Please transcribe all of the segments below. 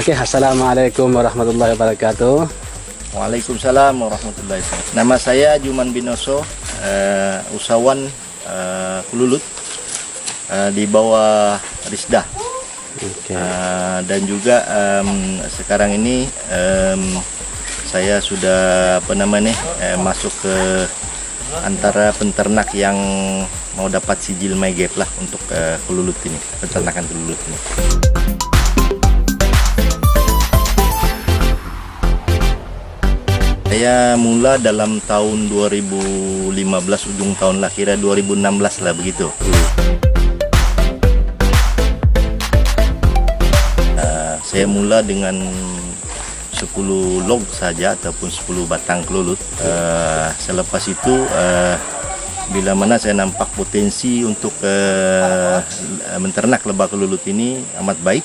Oke, assalamualaikum warahmatullahi wabarakatuh. Waalaikumsalam warahmatullahi wabarakatuh. Nama saya Juman Binoso, usahawan Kululut di bawah Risdah. Oke. Dan juga sekarang ini saya sudah masuk ke antara penternak yang mau dapat sijil MyGap lah untuk Kululut ini, peternakan Kululut ini. Saya mula dalam tahun 2015, ujung tahun lah, kira 2016 lah begitu. Saya mula dengan 10 log saja ataupun 10 batang Kululut. Selepas itu bila mana saya nampak potensi untuk menternak lebah Kululut ini amat baik,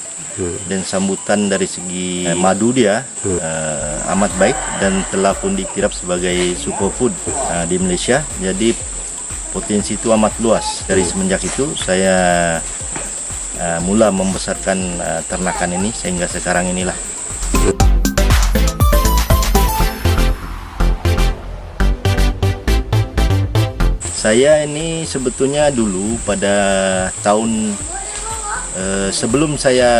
dan sambutan dari segi madu dia amat baik dan telah pun diiktiraf sebagai superfood di Malaysia. Jadi potensi itu amat luas. Dari semenjak itu saya mula membesarkan ternakan ini sehingga sekarang inilah. Saya ini sebetulnya dulu pada tahun sebelum saya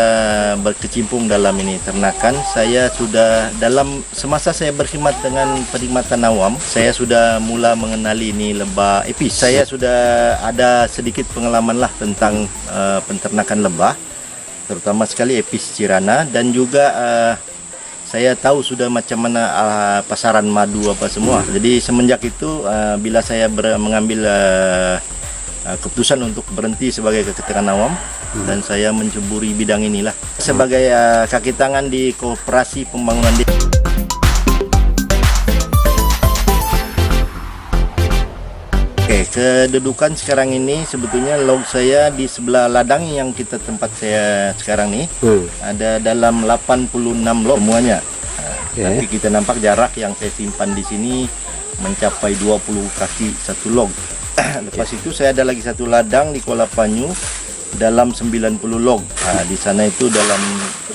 berkecimpung dalam ini ternakan, saya sudah dalam semasa saya berkhidmat dengan perkhidmatan awam, saya sudah mula mengenali ini lebah epis. Saya sudah ada sedikit pengalaman lah tentang penternakan lebah, terutama sekali epis Cirana, dan juga saya tahu sudah macam mana pasaran madu apa semua. Jadi semenjak itu bila saya mengambil keputusan untuk berhenti sebagai keketuaan awam, dan saya menceburi bidang inilah sebagai kaki tangan di Koperasi Pembangunan Desa. Oke, kedudukan sekarang ini sebetulnya log saya di sebelah ladang yang tempat saya sekarang nih ada dalam 86 log semuanya. Tapi kita nampak jarak yang saya simpan di sini mencapai 20 kaki satu log. Lepas itu saya ada lagi satu ladang di Kuala Panyu dalam 90 log. Di sana itu dalam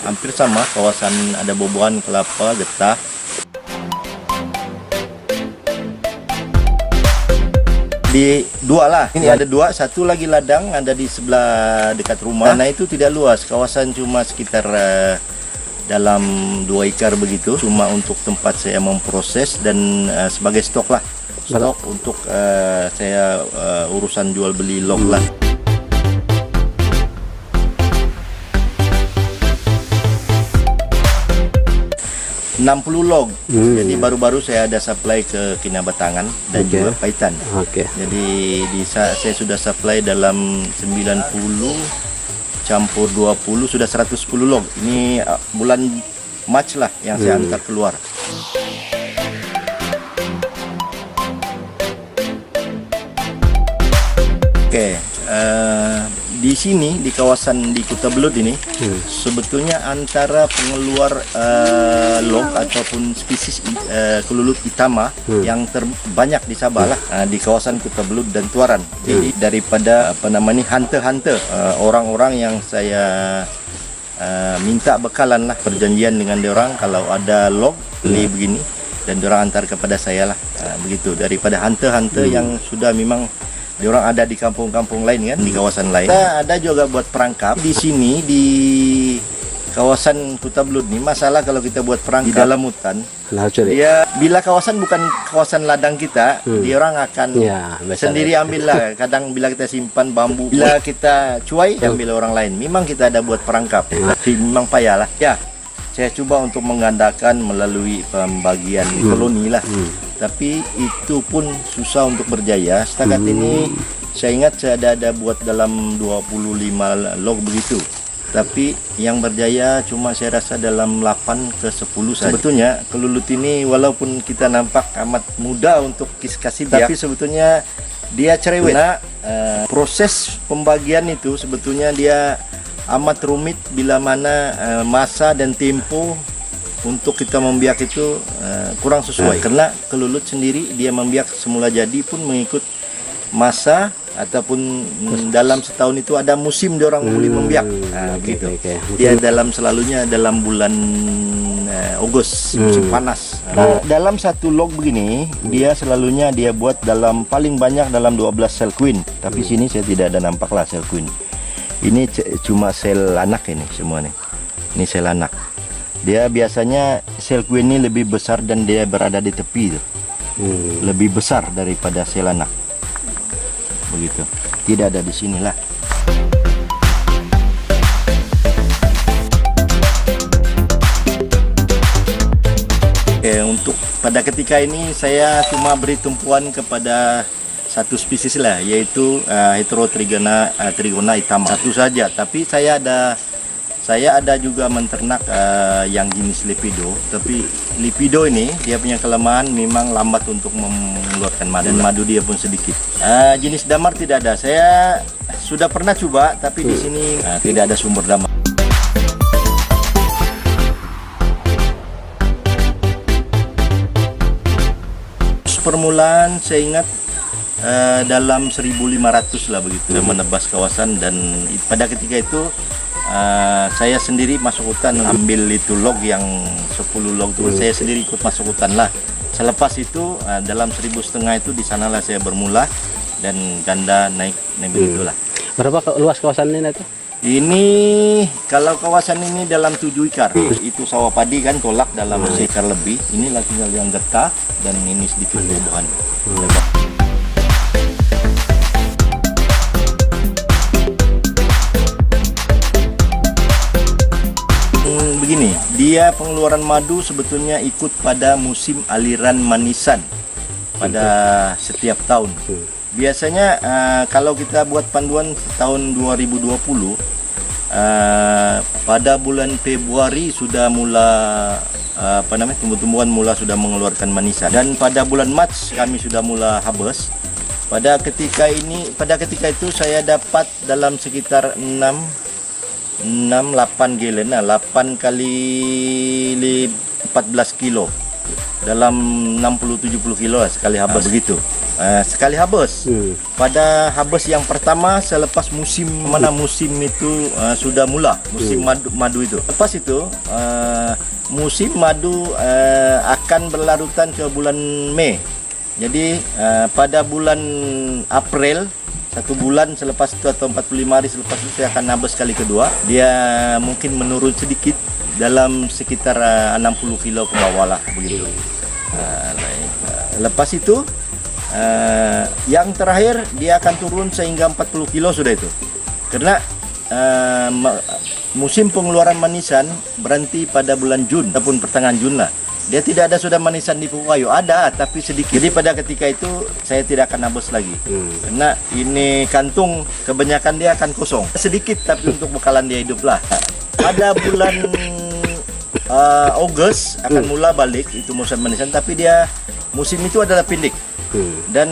hampir sama kawasan, ada bobohan kelapa, getah. Di dua lah, ini ada dua, satu lagi ladang ada di sebelah dekat rumah. Nah itu tidak luas, kawasan cuma sekitar dalam 2 ekar begitu, cuma untuk tempat saya memproses dan sebagai stok lah. Stok untuk saya urusan jual beli log lah. 60 log. Jadi baru-baru saya ada supply ke Kinabatangan dan juga Paitan. Jadi saya sudah supply dalam 90 campur 20 sudah 110 log. Ini bulan Mac lah yang saya antar keluar. Oke, di sini di kawasan di Kuta Belud ini sebetulnya antara pengeluar log ataupun spesies Kululut Itama yang terbanyak di Sabah lah, di kawasan Kuta Belud dan Tuaran. Jadi daripada hunter-hunter, orang-orang yang saya minta bekalan lah, perjanjian dengan diorang kalau ada log beli begini dan diorang antar kepada saya lah, begitu, daripada hunter-hunter yang sudah memang diorang ada di kampung-kampung lain kan, di kawasan lain. Kita ada juga buat perangkap di sini di kawasan Kuta Belud nih. Masalah kalau kita buat perangkap di dalam hutan, ya bila kawasan bukan kawasan ladang kita, diorang akan sendiri ambil lah. Kadang bila kita simpan bambu, bila kita cuai, ambil orang lain. Memang kita ada buat perangkap, tapi memang payah lah. Ya, saya coba untuk menggandakan melalui pembagian koloni lah. Tapi itu pun susah untuk berjaya. Setakat ini saya ingat saya ada buat dalam 25 log begitu. Tapi yang berjaya cuma saya rasa dalam 8 ke 10 saja. Sebetulnya Kululut ini walaupun kita nampak amat mudah untuk kasih, tapi sebetulnya dia cerewet. Nah, proses pembagian itu sebetulnya dia amat rumit bila mana masa dan tempo untuk kita membiak itu kurang sesuai. Karena Kululut sendiri dia membiak semula jadi pun mengikut masa ataupun dalam setahun itu ada musim dia orang boleh membiak. Begitu. Dia selalunya dalam bulan Agustus, musim panas. Dalam satu log begini, dia selalunya dia buat paling banyak dalam 12 sel queen. Tapi sini saya tidak ada nampak lah sel queen. Ini cuma sel anak ini semua nih. Ini sel anak. Dia biasanya sel queen ini lebih besar dan dia berada di tepi tuh. Lebih besar daripada sel anak. Begitu. Tidak ada di sinilah. Untuk pada ketika ini saya cuma beri tumpuan kepada satu spesies lah, yaitu Heterotrigona hitam, satu saja. Tapi saya ada juga menternak yang jenis Lepido. Tapi Lepido ini dia punya kelemahan memang lambat untuk mengeluarkan madu, dan madu dia pun sedikit. Jenis damar tidak ada. Saya sudah pernah coba, tapi di sini tidak ada sumber damar. Permulaan saya ingat dalam 1.500 lah begitu. Saya menebas kawasan, dan pada ketika itu saya sendiri masuk hutan, ambil itu log yang 10 log itu saya sendiri ikut masuk hutan lah. Selepas itu dalam 1.500 itu di sanalah saya bermula dan ganda naik begitulah. Berapa luas kawasan ini itu? Ini kalau kawasan ini dalam 7 ekar. Itu sawah padi kan, tolak dalam 1 ekar lebih. Inilah tinggal yang getah dan ini sedikit tumbuhan. Begini, dia pengeluaran madu sebetulnya ikut pada musim aliran manisan pada setiap tahun. Biasanya kalau kita buat panduan tahun 2020, pada bulan Februari sudah mula tumbuh-tumbuhan sudah mengeluarkan manisan, dan pada bulan Mac kami sudah mula harvest. Pada ketika itu saya dapat dalam sekitar 8 gallon, 8 kali 14 kilo dalam 60-70 kilo lah sekali harvest begitu. Sekali harvest. Pada harvest yang pertama selepas musim itu sudah mula musim madu itu. Lepas itu musim madu akan berlarutan ke bulan Mei. Jadi pada bulan April, 1 bulan selepas itu atau 45 hari selepas itu saya akan harvest kali kedua. Dia mungkin menurun sedikit dalam sekitar 60 kilo ke bawah lah begitu. Lepas itu yang terakhir dia akan turun sehingga 40 kilo sudah itu. Karena musim pengeluaran manisan berhenti pada bulan Jun ataupun pertengahan Jun lah. Dia tidak ada sudah manisan di Pupuk Kayu, ada tapi sedikit. Jadi pada ketika itu saya tidak akan harvest lagi. Karena ini kantung kebanyakan dia akan kosong. Sedikit tapi untuk bekalan dia hidup lah. Pada bulan Agustus akan mula balik itu musim manisan, tapi dia musim itu adalah pendek. Dan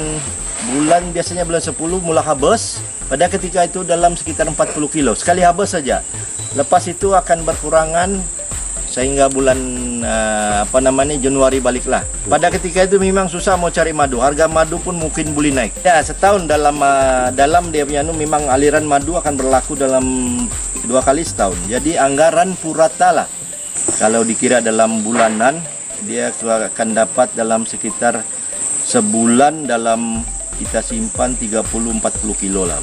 biasanya bulan 10 mula harvest. Pada ketika itu dalam sekitar 40 kilo sekali harvest saja. Lepas itu akan berkurangan sehingga bulan Januari baliklah. Pada ketika itu memang susah mau cari madu. Harga madu pun mungkin boleh naik. Ya, setahun dalam dia punya memang aliran madu akan berlaku dalam 2 kali setahun. Jadi anggaran purata lah. Kalau dikira dalam bulanan, dia akan dapat dalam sekitar sebulan dalam kita simpan 30-40 kilo lah.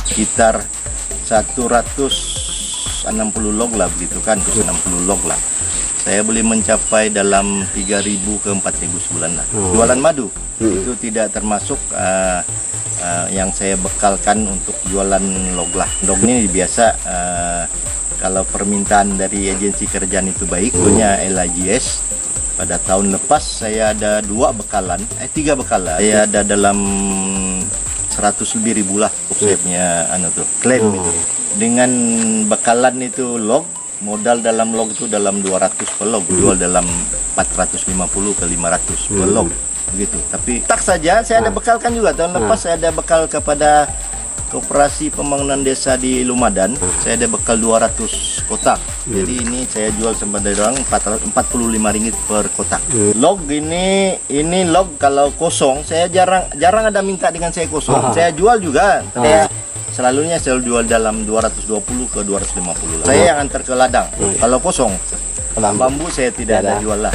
Sekitar 160 log lah begitu kan, 160 log lah. Saya boleh mencapai dalam 3.000 ke 4.000 sebulan lah. Jualan madu itu tidak termasuk yang saya bekalkan untuk jualan log lah. Log ini biasa kalau permintaan dari agensi kerjaan itu baik, punya LIGS. Pada tahun lepas saya ada 3 bekalan. Saya ada dalam 100 lebih ribu lah saya punya klaim itu. Dengan bekalan itu log, modal dalam log itu dalam 200 per log, jual dalam 450 ke 500 per log begitu. Tapi tak saja saya ada bekalkan juga tahun lepas. Saya ada bekal kepada Koperasi Pembangunan Desa di Lumadan. Saya ada bekal 200 kotak. Jadi ini saya jual sebagai orang Rp45 per kotak. Log ini log kalau kosong saya jarang ada minta dengan saya kosong. Saya jual juga. Saya selalunya saya jual dalam 220 ke 250 lah. Saya yang antar ke ladang. Kalau kosong bambu saya tidak ada jual lah.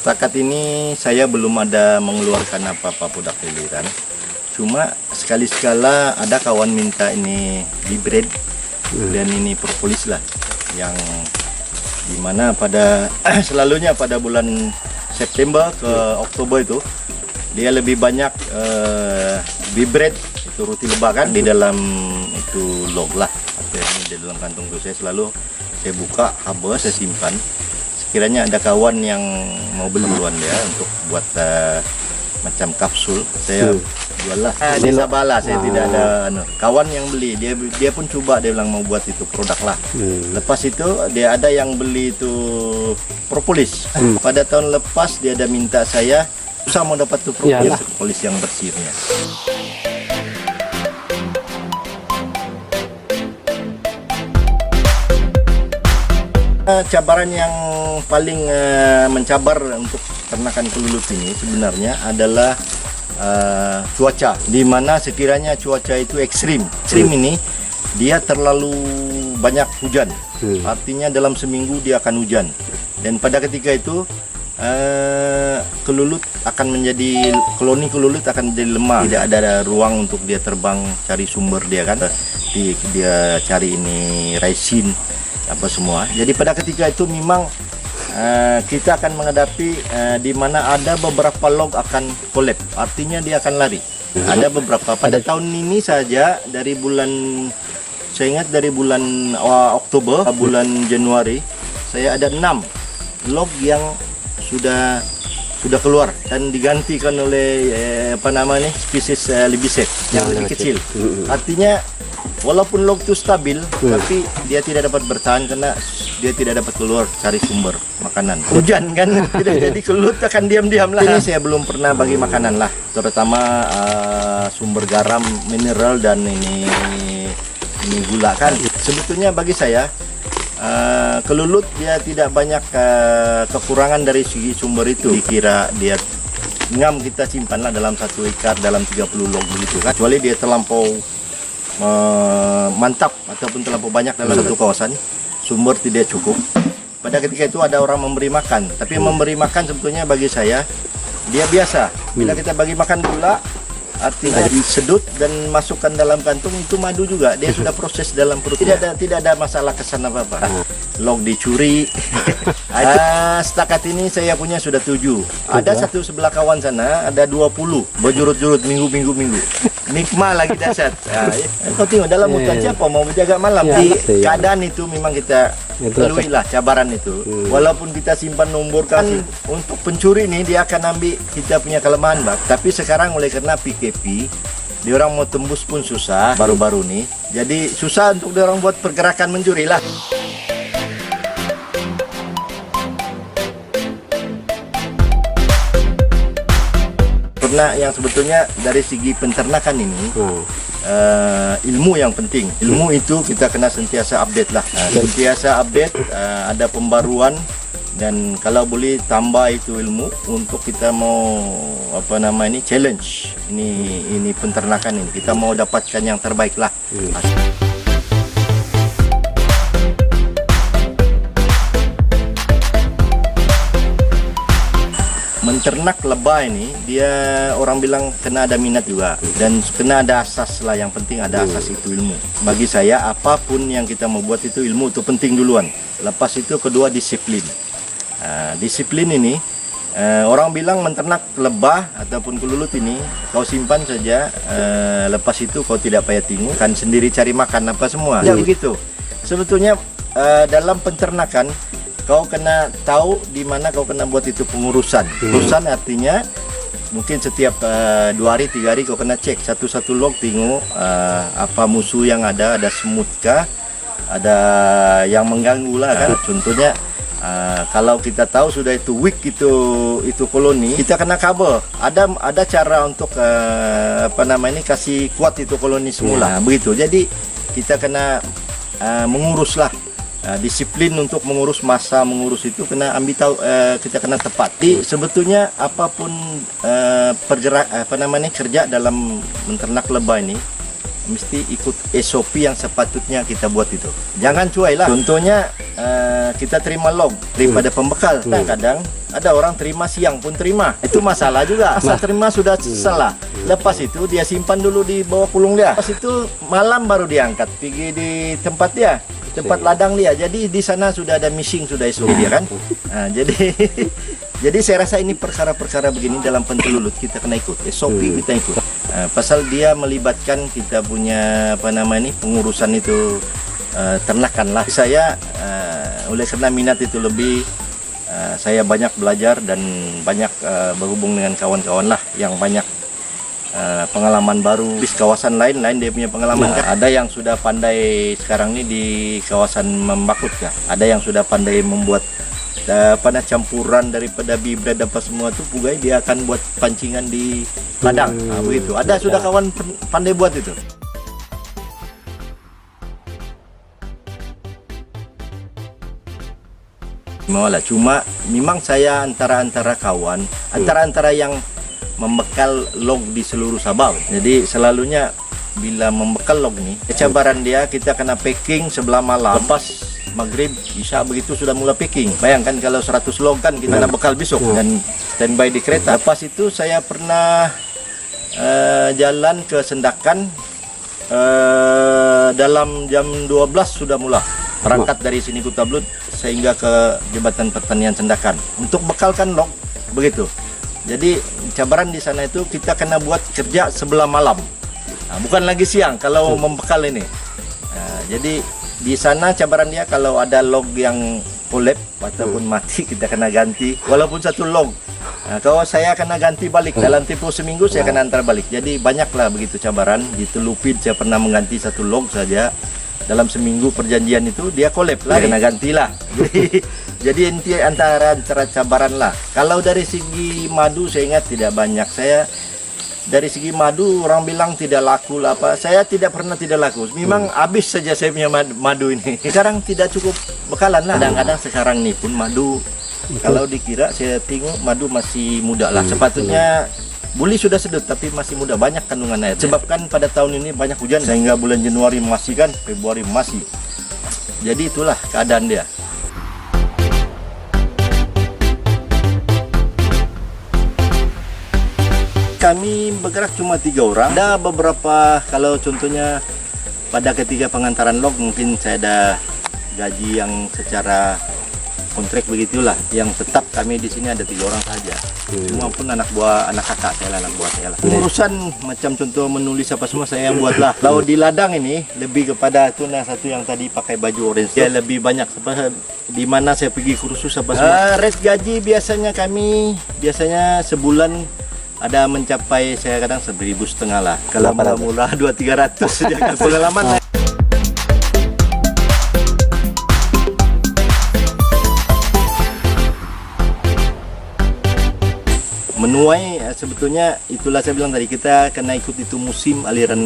Setakat ini saya belum ada mengeluarkan apa-apa produk hiliran. Cuma sekali-sekala ada kawan minta ini hybrid dan ini propolis lah, yang dimana pada selalunya pada bulan September ke Oktober itu dia lebih banyak hybrid itu ruti lebah kan di dalam itu log lah. Ini di dalam kantung itu saya buka haba, saya simpan. Kiranya ada kawan yang mau beli duluan ya untuk buat macam kapsul, saya jual lah. Di Sabala saya tidak ada kawan yang beli, dia pun coba, dia bilang mau buat itu produk lah. Lepas itu dia ada yang beli itu propolis. Pada tahun lepas dia ada minta saya susah mau dapat tuh propolis yang bersihnya. Cabaran yang paling mencabar untuk ternakan kelulut ini sebenarnya adalah cuaca, di mana sekiranya cuaca itu ekstrim. Ekstrim ini dia terlalu banyak hujan, artinya dalam seminggu dia akan hujan, dan pada ketika itu kelulut akan menjadi, koloni kelulut akan menjadi lemah, tidak ada ruang untuk dia terbang cari sumber dia kan, dia cari ini raisin apa semua. Jadi pada ketika itu memang kita akan menghadapi di mana ada beberapa log akan kolap, artinya dia akan lari. Ada beberapa pada tahun ini saja, dari bulan, saya ingat dari bulan Oktober, bulan Januari saya ada 6 log yang sudah keluar dan digantikan oleh spesies lebih safe yang lebih kecil. Artinya walaupun log itu stabil, tapi dia tidak dapat bertahan karena dia tidak dapat keluar cari sumber makanan. Hujan kan, tidak jadi kelulut akan diam-diam lah. Ini saya belum pernah bagi makanan lah, terutama sumber garam, mineral dan ini gula kan. Sebetulnya bagi saya kelulut dia tidak banyak kekurangan dari segi sumber itu. Dikira dia ngam kita simpanlah dalam satu ikat dalam 30 log begitu kan. Kecuali dia terlampau mantap ataupun terlalu banyak dalam satu kawasan, sumber tidak cukup. Pada ketika itu ada orang memberi makan, tapi memberi makan sebetulnya bagi saya dia biasa. Bila kita bagi makan gula, artinya disedut dan masukkan dalam kantung, itu madu juga, dia sudah proses dalam perut. Tidak ada masalah kesan apa-apa. Log dicuri. Setakat ini saya punya sudah 7. Ada satu sebelah kawan sana ada 20 berjurut-jurut minggu. Nikmat lagi dahsyat. Kau tengok dalam hutan siapa mau menjaga malam. Di keadaan itu memang kita lalui lah cabaran itu. Walaupun kita simpan nombor kasih untuk pencuri ini, dia akan ambil kita punya kelemahan bak. Tapi sekarang oleh karena PKP, dia orang mau tembus pun susah baru-baru nih. Jadi susah untuk dia orang buat pergerakan mencuri lah. Karena yang sebetulnya dari segi penternakan ini ilmu yang penting. Ilmu itu kita kena sentiasa update lah. Sentiasa update, ada pembaruan, dan kalau boleh tambah itu ilmu untuk kita mau challenge ini penternakan ini. Kita mau dapatkan yang terbaik lah. Menternak lebah ini dia orang bilang kena ada minat juga, dan kena ada asas lah. Yang penting ada asas itu ilmu. Bagi saya apapun yang kita mau buat itu ilmu itu penting duluan. Lepas itu kedua disiplin. Disiplin ini orang bilang menternak lebah ataupun kelulut ini kau simpan saja, lepas itu kau tidak payah tengok, kan sendiri cari makan apa semua. Ya begitu. Sebetulnya dalam penternakan kau kena tahu di mana kau kena buat itu pengurusan. Pengurusan artinya mungkin setiap 2 hari 3 hari kau kena cek satu-satu log, tengok apa musuh yang ada semut kah, ada yang mengganggu lah kan. Contohnya Kalau kita tahu sudah itu weak itu koloni, kita kena kabel. Ada cara untuk kasih kuat itu koloni semula. Begitu. Jadi kita kena menguruslah. Disiplin untuk mengurus masa, mengurus itu kena ambil tahu, kita kena tepat. Jadi sebetulnya apapun kerja dalam menternak lebah ini mesti ikut SOP yang sepatutnya kita buat itu. Jangan cuai lah. Contohnya kita terima log daripada pembekal. Kadang ada orang terima siang pun terima. Itu masalah juga. Asal terima sudah salah. Lepas itu dia simpan dulu di bawah kulung dia. Lepas itu malam baru diangkat pergi di tempat dia, tempat ladang dia. Jadi di sana sudah ada missing, sudah SOP dia kan. Jadi saya rasa ini perkara-perkara begini dalam pentelulut kita kena ikut SOP, kita ikut. Pasal dia melibatkan kita punya pengurusan itu ternakan lah. Saya oleh karena minat itu lebih, saya banyak belajar dan banyak berhubung dengan kawan-kawan lah yang banyak pengalaman baru di kawasan lain dia punya pengalaman. Ada yang sudah pandai sekarang ini di kawasan Membakut kah? Ada yang sudah pandai membuat campuran daripada bibred apa semua tuh pugai, dia akan buat pancingan di ladang. Begitu. Ada sudah kawan pandai buat itu. Cuma memang saya antara kawan, antara yang membekal log di seluruh Sabah. Jadi selalunya bila membekal log nih, cabaran dia kita kena packing sebelah malam. Lepas maghrib, isya begitu sudah mulai packing. Bayangkan kalau 100 log kan kita nak bekal besok dan standby di kereta. Lepas itu saya pernah jalan ke Sendakan dalam jam 12 sudah mulai berangkat dari sini Kota Belud sehingga ke Jembatan Pertanian Sendakan untuk bekalkan log begitu. Jadi cabaran di sana itu kita kena buat kerja sebelah malam. Bukan lagi siang kalau membekal ini. Jadi di sana cabaran dia kalau ada log yang kolap ataupun mati kita kena ganti walaupun satu log. Kalau saya kena ganti balik dalam tempoh seminggu, saya kena antar balik. Jadi banyaklah begitu cabaran. Di Telupit saya pernah mengganti satu log saja. Dalam seminggu perjanjian itu dia kolap lah, kena gantilah. Jadi inti antara cabaran lah. Kalau dari segi madu saya ingat tidak banyak. Saya dari segi madu orang bilang tidak laku lah apa. Saya tidak pernah tidak laku. Memang habis saja saya punya madu ini. Sekarang tidak cukup bekalan lah. Kadang-kadang sekarang ini pun madu kalau dikira saya tengok madu masih muda lah. Sepatutnya buli sudah sedut tapi masih muda, banyak kandungan air. Sebabkan pada tahun ini banyak hujan sehingga bulan Januari masih kan, Februari masih. Jadi itulah keadaan dia. Kami bergerak cuma 3 orang. Ada beberapa, kalau contohnya pada ketika pengantaran log mungkin saya ada gaji yang secara kontrak begitulah. Yang tetap kami di sini ada 3 orang saja. Semua pun anak kakak saya lah, anak buah saya lah. Urusan macam contoh menulis apa semua saya yang buat lah. Kalau di ladang ini lebih kepada itu satu yang tadi pakai baju orange. Dia lebih banyak di mana saya pergi kursus apa semua. Res gaji biasanya sebulan ada mencapai saya kadang 1.500 lah. Kalau mula-mula 200-300 saja pengalaman. Menuai sebetulnya itulah saya bilang tadi, kita kena ikut itu musim aliran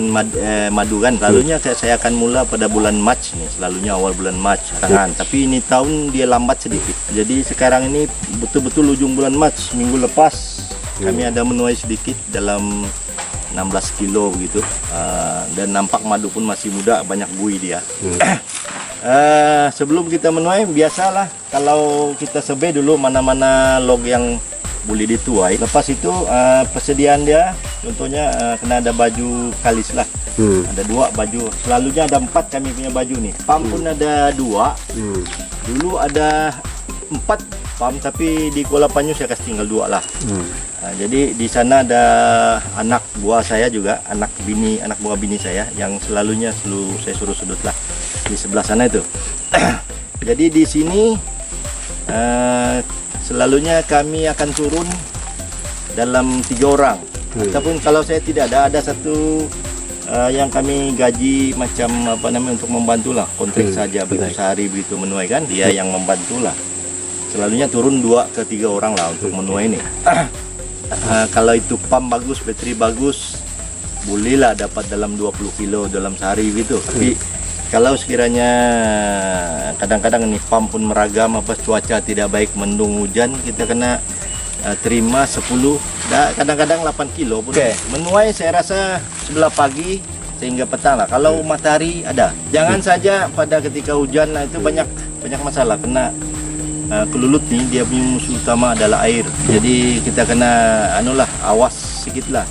madu kan. Selalunya saya akan mula pada bulan Mac nih, selalunya awal bulan Mac. Tapi ini tahun dia lambat sedikit. Jadi sekarang ini betul-betul ujung bulan Mac. Minggu lepas kami ada menuai sedikit dalam 16 kilo begitu. Dan nampak madu pun masih muda, banyak buih dia. Sebelum kita menuai biasalah kalau kita survey dulu mana-mana log yang boleh dituai. Lepas itu persediaan dia contohnya kena ada baju kalis lah. Ada 2 baju, selalunya ada 4 kami punya baju nih. Pam pun ada 2. Dulu ada 4 pam tapi di Kuala Panyu saya kasih tinggal 2 lah. Jadi di sana ada anak buah saya juga, anak buah bini saya yang selalunya saya suruh sudut lah di sebelah sana itu. Jadi di sini selalunya kami akan turun dalam 3 orang. Ataupun kalau saya tidak ada satu yang kami gaji macam untuk membantu lah, kontrak saja begitu sehari begitu menuai kan, dia yang membantu lah. selalunya turun 2 ke 3 orang lah untuk menuai ini. Kalau itu pump bagus, bateri bagus, bolehlah dapat dalam 20 kilo dalam sehari gitu. Tapi kalau sekiranya kadang-kadang nih pump pun meragam, apa cuaca tidak baik, mendung, hujan, kita kena terima 10, kadang-kadang 8 kilo pun. Menuai saya rasa sebelah pagi sehingga petang lah. Kalau matahari ada. Jangan saja pada ketika hujan, nah itu banyak masalah. Kena kelulut nih, dia punya musuh utama adalah air. Jadi kita kena awas sedikit lah.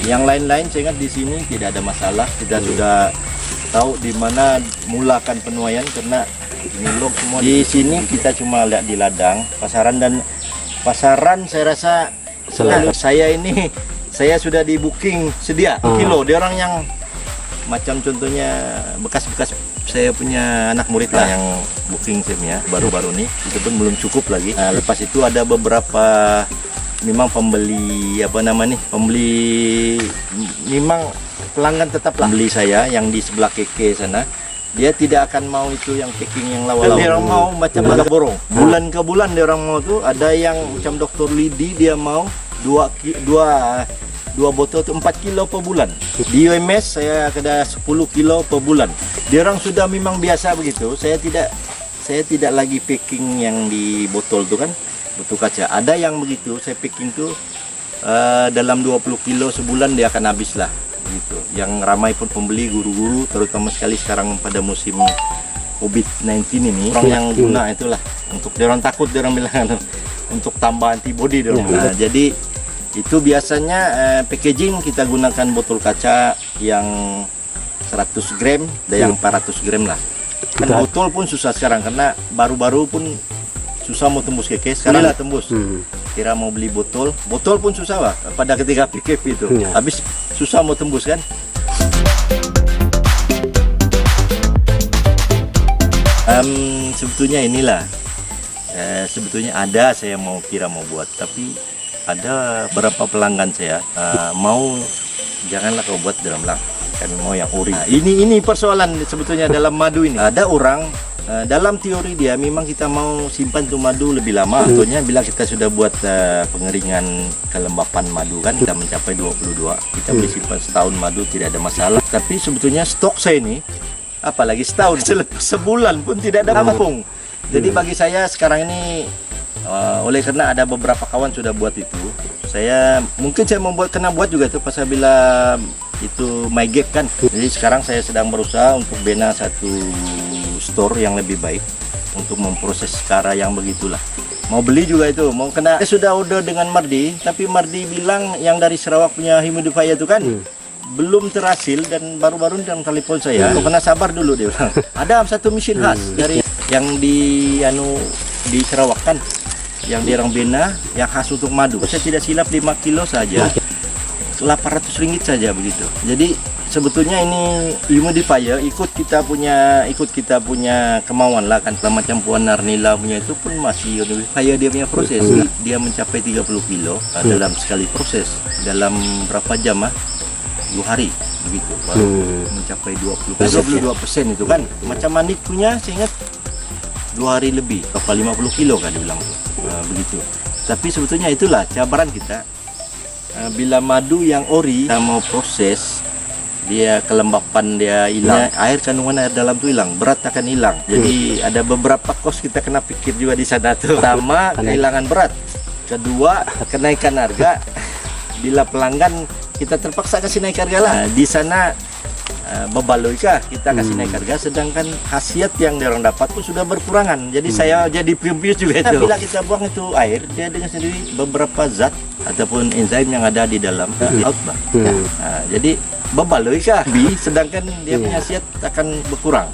Yang lain-lain saya ingat di sini tidak ada masalah. Kita sudah tahu di mana mulakan penuaian karena ini log semua. Di sini kita cuma lihat di ladang, pasaran saya rasa selalu saya sudah di booking sedia kilo. Dia orang yang macam contohnya bekas-bekas saya punya anak murid lah yang booking SIM-nya baru-baru ini, itu pun belum cukup lagi. Lepas itu ada beberapa memang pembeli memang pelanggan tetap pembeli saya yang di sebelah keke sana. Dia tidak akan mau itu yang packing yang lawa-lawa. Dia orang mau macam agak borong. Bulan ke bulan dia orang mau tuh. Ada yang macam Dr. Lidi, dia mau 2 botol itu 4 kilo per bulan. Di UMS saya ada 10 kilo per bulan. Dia orang sudah memang biasa begitu. Saya tidak lagi packing yang di botol tuh kan, botol kaca. Ada yang begitu, saya packing tuh dalam 20 kilo sebulan dia akan habis lah. Gitu. Yang ramai pun pembeli guru-guru, terutama sekali sekarang pada musim COVID-19 ini, orang yang guna itulah untuk dia orang takut, dia orang bilang untuk tambah antibody dia orang. Jadi itu biasanya packaging kita gunakan botol kaca yang 100 gram dan yang 400 gram lah. Kan botol pun susah sekarang karena baru-baru pun susah mau tembus keke, sekarang lah tembus. Kira mau beli botol pun susah lah pada ketika PKP itu. Habis susah mau tembus kan. Sebetulnya inilah sebetulnya ada saya mau buat, tapi ada beberapa pelanggan saya mau janganlah kau buat dalam lang, kami mau yang ori. Ini persoalan sebetulnya dalam madu ini. Ada orang dalam teori dia memang kita mau simpan tuh madu lebih lama. Contohnya bila kita sudah buat pengeringan kelembapan madu kan, kita mencapai 22, kita boleh simpan setahun madu tidak ada masalah. Tapi sebetulnya stok saya ini apalagi setahun, sebulan pun tidak ada kampung. Jadi bagi saya sekarang ini oleh karena ada beberapa kawan sudah buat itu, mungkin saya kena buat juga itu pas bila itu my gap kan. Jadi sekarang saya sedang berusaha untuk bina satu store yang lebih baik untuk memproses cara yang begitulah. Mau beli juga itu, mau kena. Saya sudah order dengan Mardi, tapi Mardi bilang yang dari Sarawak punya humidifier itu kan belum terhasil, dan baru-baru dalam telepon saya, kau kena sabar dulu dia bilang. Ada satu mesin khas dari yang di Sarawak kan, yang di orang bina, yang khas untuk madu. Saya tidak silap 5 kilo saja, 800 ringgit saja begitu. Jadi sebetulnya ini humidifier ikut kita punya kemauan lah kan. Macam Puan Narnila punya itu pun masih humidifier, dia punya proses. Dia mencapai 30 kilo dalam sekali proses. Dalam berapa jam 2 hari begitu baru mencapai 22% itu kan. Macam Manik punya saya ingat 2 hari lebih, berapa 50 kilo kan dia bilang begitu. Tapi sebetulnya itulah cabaran kita. Bila madu yang ori kita mau proses, dia kelembapan dia hilang, air kandungan air dalam tuh hilang, berat akan hilang. Jadi ada beberapa kos kita kena pikir juga di sana tuh. Pertama, kehilangan berat. Kedua, kenaikan harga. Bila pelanggan kita terpaksa kasih naik harga lah. Di sana bebaloi kah kita kasih naik harga, sedangkan khasiat yang dia orang dapat pun sudah berkurangan. Jadi saya jadi previous juga itu. Bila kita buang itu air, dia dengan sendiri beberapa zat ataupun enzim yang ada di dalam out bah. Jadi bebaloi kah sedangkan dia punya khasiat akan berkurang.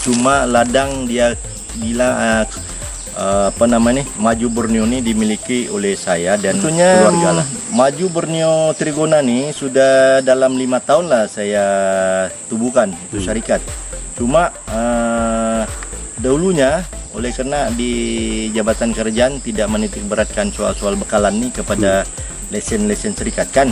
Cuma ladang dia bilang Maju Borneo ini dimiliki oleh saya dan keluarga lah. Maju Borneo Trigona nih sudah dalam 5 tahun lah saya tubuhkan itu syarikat. Cuma dahulunya oleh karena di Jabatan Kerjaan tidak menitik beratkan soal-soal bekalan nih kepada lesen-lesen serikat kan.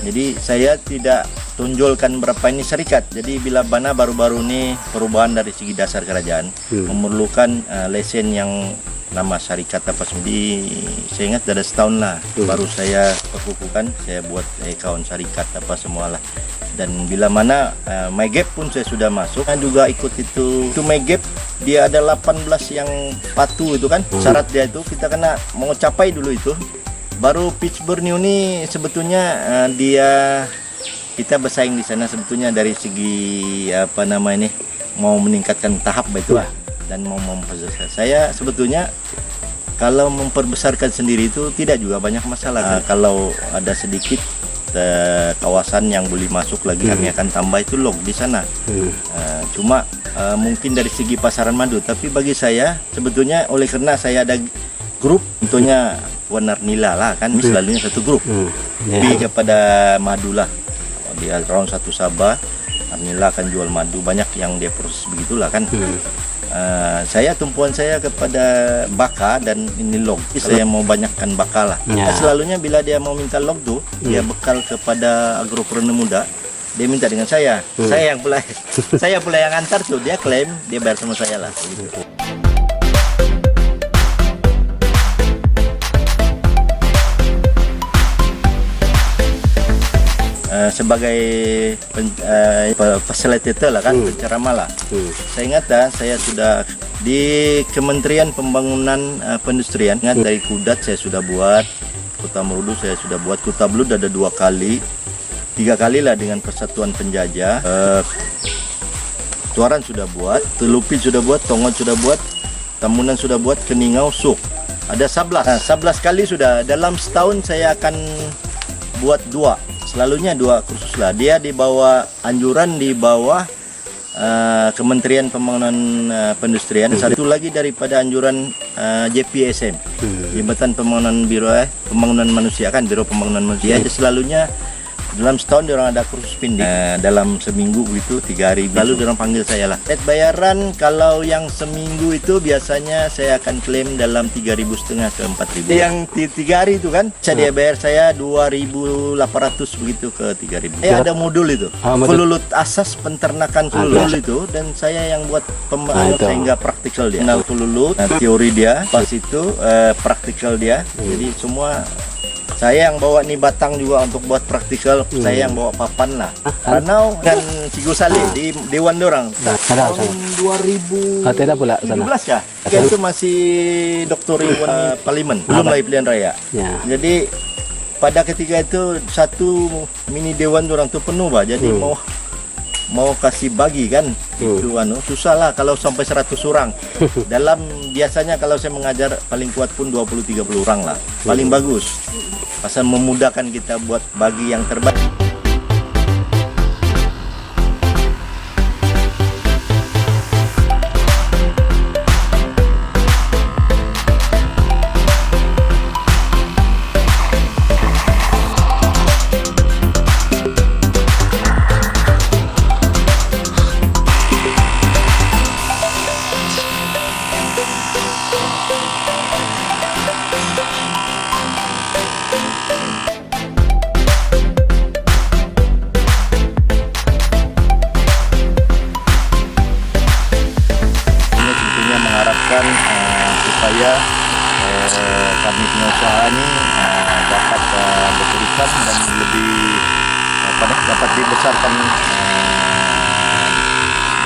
Jadi saya tidak tonjolkan berapa ini syarikat. Jadi bila mana baru-baru ini perubahan dari segi dasar kerajaan memerlukan lesen yang nama syarikat apa sendiri. Saya ingat ada setahun lah baru saya perkukukan, saya buat akaun syarikat apa semualah. Dan bila mana MyGap pun saya sudah masuk, saya juga ikut itu MyGap. Dia ada 18 yang patuh itu kan, syarat dia itu kita kena mau capai dulu itu. Baru Pittsburgh New ini sebetulnya kita bersaing di sana sebetulnya dari segi apa nama ini mau meningkatkan tahap itu lah dan mau memperbesar. Saya sebetulnya kalau memperbesarkan sendiri itu tidak juga banyak masalah. Kalau ada sedikit kawasan yang boleh masuk lagi kami akan tambah itu log di sana. Cuma mungkin dari segi pasaran madu, tapi bagi saya sebetulnya oleh karena saya ada grup tentunya warna nila lah kan, selalunya satu grup lebih kepada madu lah. Di around satu Sabah Nila akan jual madu, banyak yang dia proses begitulah kan. Saya tumpuan saya kepada baka dan ini log. Saya mau banyakkan baka lah. Selalunya bila dia mau minta log tuh, dia bekal kepada agropreneur muda. Dia minta dengan saya. Saya yang pula yang antar tuh. Dia klaim, dia bayar sama saya lah. Gitu. Sebagai fasilitator lah kan, penceramah lah. Saya ingat saya sudah di Kementerian Pembangunan Perindustrian, ingat dari Kudat saya sudah buat, Kota Merudu saya sudah buat, Kota Belud ada 2 kali, 3 kali lah dengan Persatuan Penjajah. Tuaran sudah buat, Telupi sudah buat, Tongon sudah buat, Tamunan sudah buat, Keningau, Suk. Ada 11 kali sudah. Dalam setahun saya akan buat 2. Selalunya 2 kursus lah. Dia di bawah anjuran di bawah Kementerian Pembangunan Perindustrian. Satu lagi daripada anjuran JPSM, Jabatan Pembangunan Manusia kan, Biro Pembangunan Manusia. Selalunya dalam setahun orang ada kursus pendek. Dalam seminggu itu 3 hari. Lalu orang panggil saya lah. Net bayaran kalau yang seminggu itu biasanya saya akan klaim dalam 3.500 ke 4.000. Yang 3 hari itu kan, dia bayar saya 2.800 begitu ke 3.000. Ada modul itu. Kelulut asas penternakan kelulut itu, dan saya yang buat sehingga praktikal dia. Kenal kelulut, teori dia, pas itu praktikal dia. Jadi semua saya yang bawa nih batang juga untuk buat praktikal. Saya yang bawa papan lah. Ranau dan Sigosali di Dewan dorang. Tahun 2017 kah? Itu masih Dr. Iwan Parlimen, belum lagi pilihan raya. Jadi pada ketika itu satu mini Dewan dorang tuh penuh bah. Jadi mau kasih bagi kan, itu susah lah kalau sampai 100 orang. Dalam biasanya kalau saya mengajar paling kuat pun 20-30 orang lah, paling bagus. Pasal memudahkan kita buat bagi yang terbaik. Supaya kami pengusaha ini dapat bertulisan dan lebih dapat dibesarkan,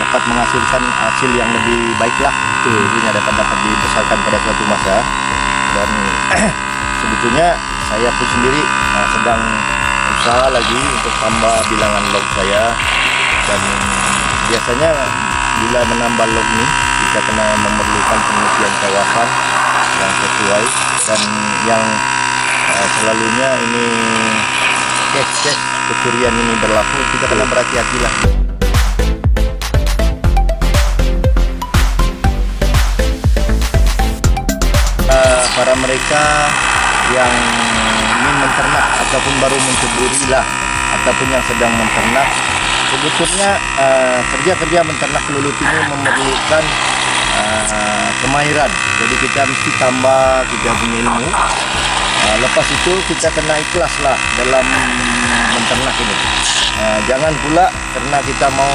dapat menghasilkan hasil yang lebih baiklah. Tentunya dapat dibesarkan pada suatu masa. Dan sebetulnya saya pun sendiri sedang usaha lagi untuk tambah bilangan log saya. Dan biasanya bila menambah log ini kita kena memerlukan penelitian kawasan yang sesuai, dan yang selalunya ini case kecurian ini berlaku, kita kena berhati-hatilah. Para mereka yang ingin menternak ataupun baru menceburi lah, ataupun yang sedang menternak, sebetulnya kerja-kerja menternak kelulut ini memerlukan kemahiran. Jadi kita mesti tambah kita punya ilmu. Lepas itu kita kena ikhlas lah dalam menternak ini. Jangan pula karena kita mau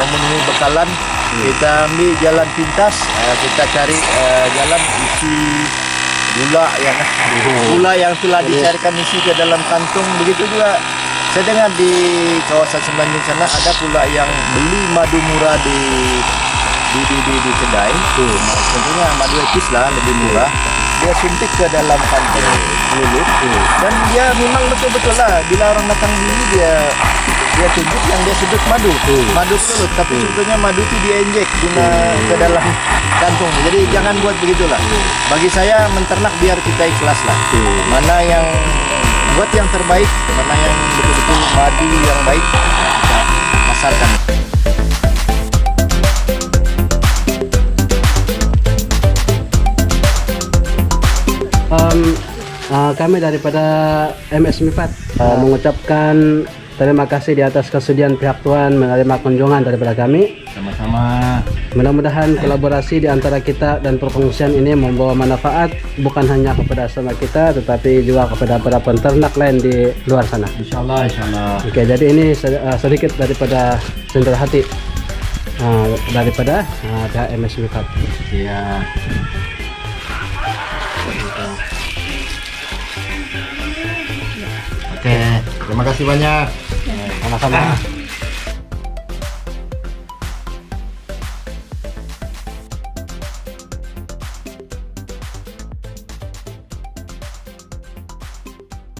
memenuhi bekalan, kita ambil jalan pintas, kita cari jalan isi gula yang telah dicarikan isi ke dalam kantung. Begitu juga saya dengar di kawasan Semenanjung sana ada pula yang beli madu murah di kedai. Tentunya madu etis lah, lebih murah. Dia suntik ke dalam kantong mulut dan dia memang betul-betul lah bila orang datang beli dia tunjuk yang dia sebut madu mulut, tapi sebetulnya madu itu dia injek ke dalam kantung. Jadi jangan buat begitulah. Bagi saya menternak biar kita ikhlas lah. Mana yang buat yang terbaik, mana yang betul-betul madu yang baik, kita pasarkan. Kami daripada MS Mifat mengucapkan terima kasih di atas kesudian pihak Tuan menerima kunjungan daripada kami. Sama-sama. Mudah-mudahan kolaborasi di antara kita dan perkongsian ini membawa manfaat bukan hanya kepada sama kita tetapi juga kepada para peternak lain di luar sana. Insyaallah. Oke, jadi ini sedikit daripada sendera hati daripada pihak MS Mifat. Iya. Oke, terima kasih banyak. Sama-sama.